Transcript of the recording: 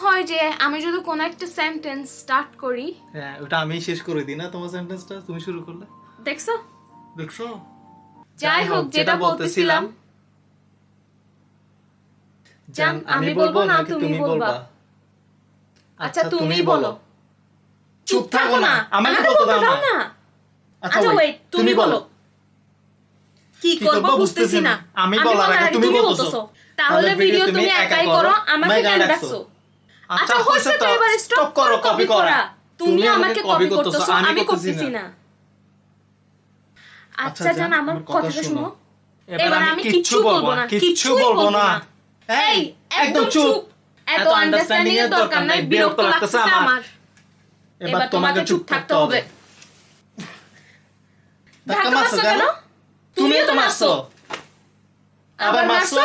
হয় যে আমি যদি কোন একটা সেন্টেন্স স্টার্ট করি, হ্যাঁ ওটা আমি শেষ করে দিই না তোমার সেন্টেন্সটা, তুমি শুরু করলে। দেখছো? দেখছো? যাই হোক, যেটা বলতেছিলাম, জান আমি বলবো না তুমি বলবা? আচ্ছা তুমি বলো। চুপ থাকো না, আমাকে বলতে দাও না। আচ্ছা ওয়েট, তুমি বলো। কি করব বুঝতেছি না। আমি বলার আগে তুমি বলতেছো। তাহলে ভিডিও তুমি একাই করো, আমাকে কেন ডাকছো? আচ্ছা হইছে তো, এবার স্টপ করো কপি করা। তুমি আমাকে কপি করতেছো, আমি করতেছি না। আচ্ছা জান আমার কথাটা শুনো। এবার আমি কিচ্ছু বলবো না, কিচ্ছু বলবো না। এই একদম চুপ। এত আন্ডারস্ট্যান্ডিং এর দরকার নাই, বিরক্ত লাগতেছে আমার। এবার তোমাকে চুপ থাকতে হবে। ধাক্কা মারছো কেন? তুমি তো মারছো। আবার মারছো।